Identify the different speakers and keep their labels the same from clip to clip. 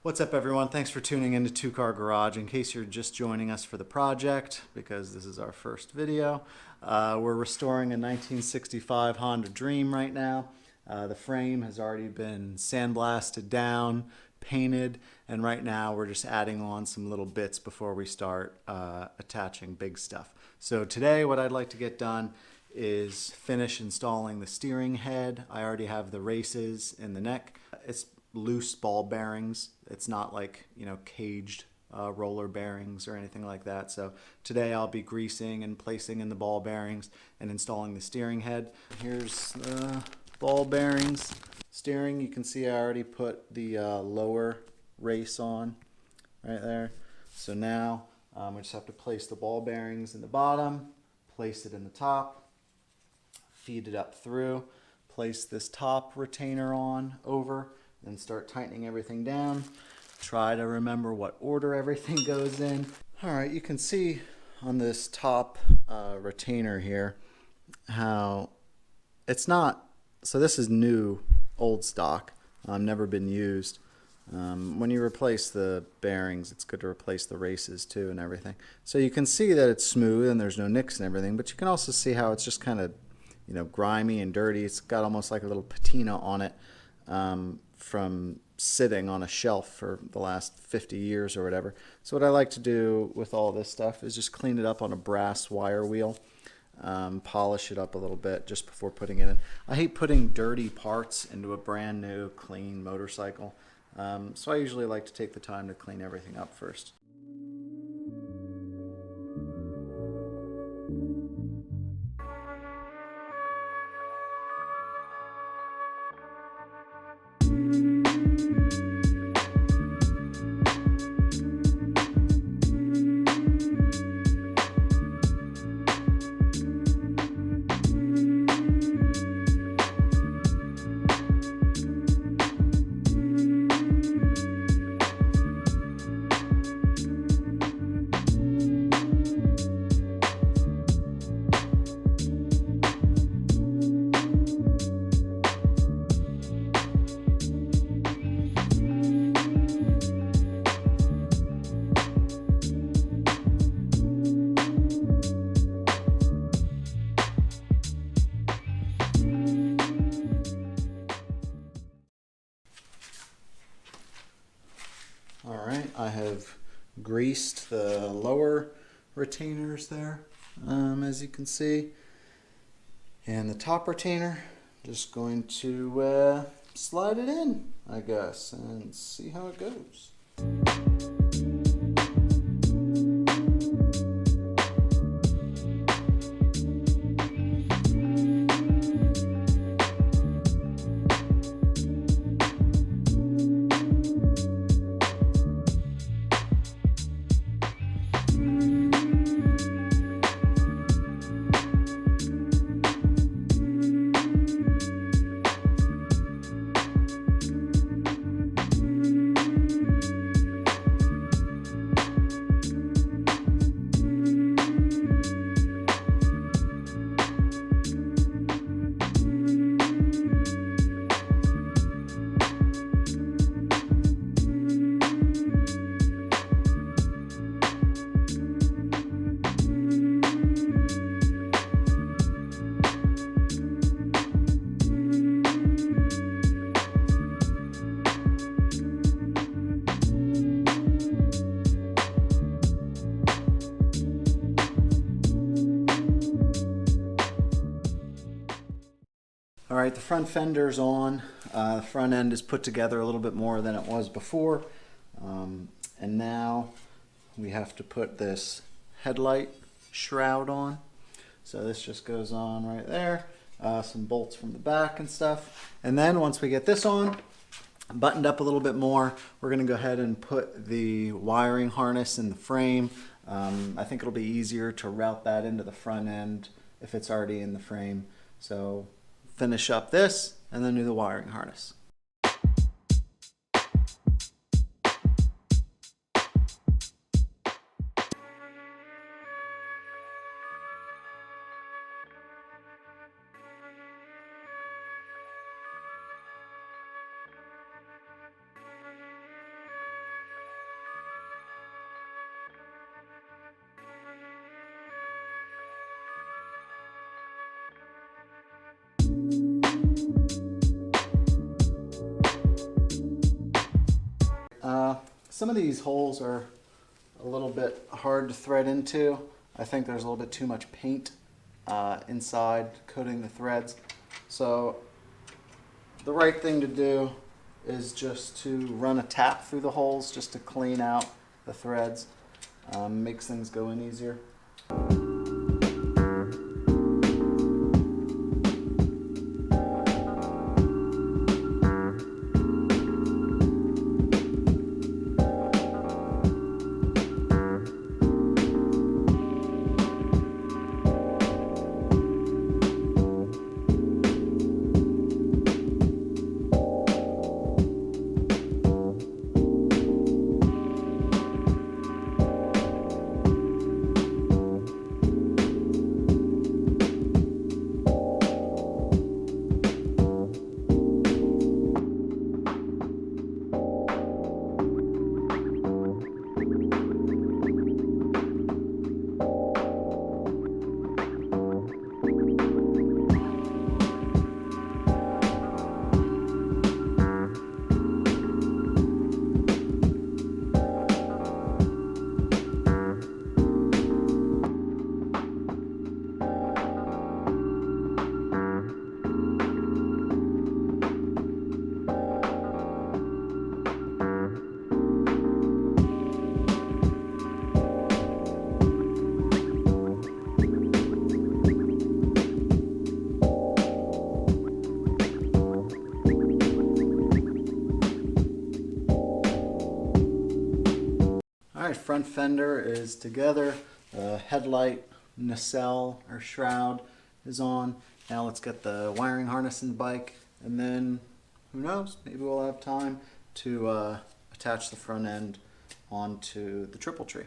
Speaker 1: What's up, everyone? Thanks for tuning in to Two Car Garage. In case you're just joining us for the project, because this is our first video, we're restoring a 1965 Honda Dream right now. The frame has already been sandblasted down, painted, and right now we're just adding on some little bits before we start attaching big stuff. So today what I'd like to get done is finish installing the steering head. I already have the races in the neck. It's loose ball bearings. It's not like, caged roller bearings or anything like that. So today I'll be greasing and placing in the ball bearings and installing the steering head. Here's the ball bearings. Steering, you can see I already put the lower race on right there. So now we just have to place the ball bearings in the bottom, place it in the top, feed it up through, place this top retainer on over, then start tightening everything down. Try to remember what order everything goes in. All right, you can see on this top retainer here how it's not, so this is new, old stock, never been used. When you replace the bearings, it's good to replace the races too and everything. So you can see that it's smooth and there's no nicks and everything, but you can also see how it's just kind of, grimy and dirty. It's got almost like a little patina on it from sitting on a shelf for the last 50 years or whatever. So what I like to do with all this stuff is just clean it up on a brass wire wheel, polish it up a little bit just before putting it in. I hate putting dirty parts into a brand new clean motorcycle, so I usually like to take the time to clean everything up first. All right, I have greased the lower retainers there, as you can see. And the top retainer, just going to slide it in, I guess, and see how it goes. All right, the front fender's on. The front end is put together a little bit more than it was before. And now we have to put this headlight shroud on. So this just goes on right there. Some bolts from the back and stuff. And then once we get this on, buttoned up a little bit more, we're gonna go ahead and put the wiring harness in the frame. I think it'll be easier to route that into the front end if it's already in the frame. So finish up this and then do the wiring harness. Some of these holes are a little bit hard to thread into. I think there's a little bit too much paint inside coating the threads. So the right thing to do is just to run a tap through the holes just to clean out the threads. Makes things go in easier. Alright, front fender is together. Headlight nacelle or shroud is on. Now let's get the wiring harness in the bike, and then who knows, maybe we'll have time to attach the front end onto the triple tree.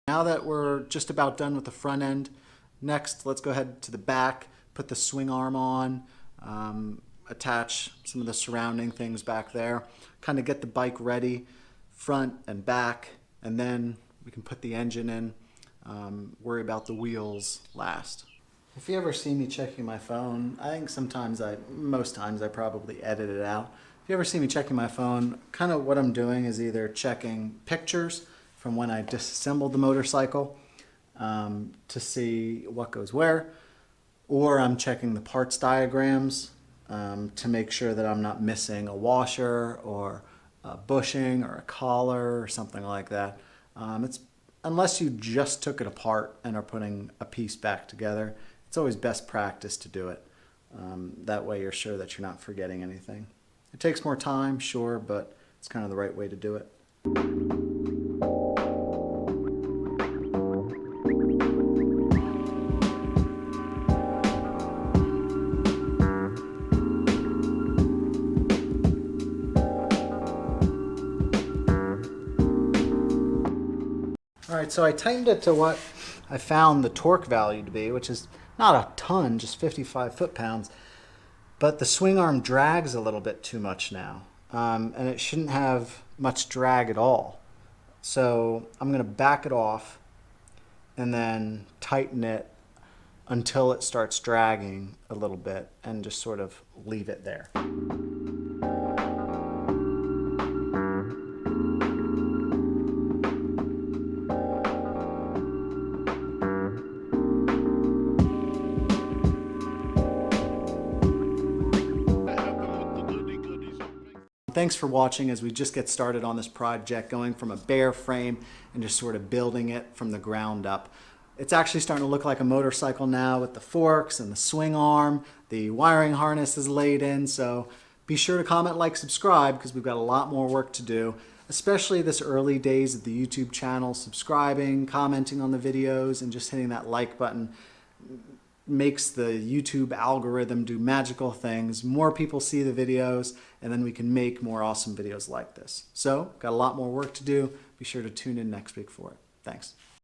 Speaker 1: Now that we're just about done with the front end, next let's go ahead to the back, put the swing arm on, attach some of the surrounding things back there, kind of get the bike ready, front and back, and then we can put the engine in. Worry about the wheels last. If you ever see me checking my phone, I think most times I probably edit it out. If you ever see me checking my phone, kind of what I'm doing is either checking pictures from when I disassembled the motorcycle to see what goes where, or I'm checking the parts diagrams to make sure that I'm not missing a washer or a bushing or a collar or something like that. Unless you just took it apart and are putting a piece back together, it's always best practice to do it. That way you're sure that you're not forgetting anything. It takes more time, sure, but it's kind of the right way to do it. All right, so I tightened it to what I found the torque value to be, which is not a ton, just 55 foot-pounds, but the swing arm drags a little bit too much now, and it shouldn't have much drag at all. So I'm going to back it off and then tighten it until it starts dragging a little bit and just sort of leave it there. Thanks for watching as we just get started on this project, going from a bare frame and just sort of building it from the ground up. It's actually starting to look like a motorcycle now with the forks and the swing arm. The wiring harness is laid in, so be sure to comment, like, subscribe, because we've got a lot more work to do, especially this early days of the YouTube channel. Subscribing, commenting on the videos, and just hitting that like button makes the YouTube algorithm do magical things. More people see the videos, and then we can make more awesome videos like this. So, got a lot more work to do. Be sure to tune in next week for it. Thanks.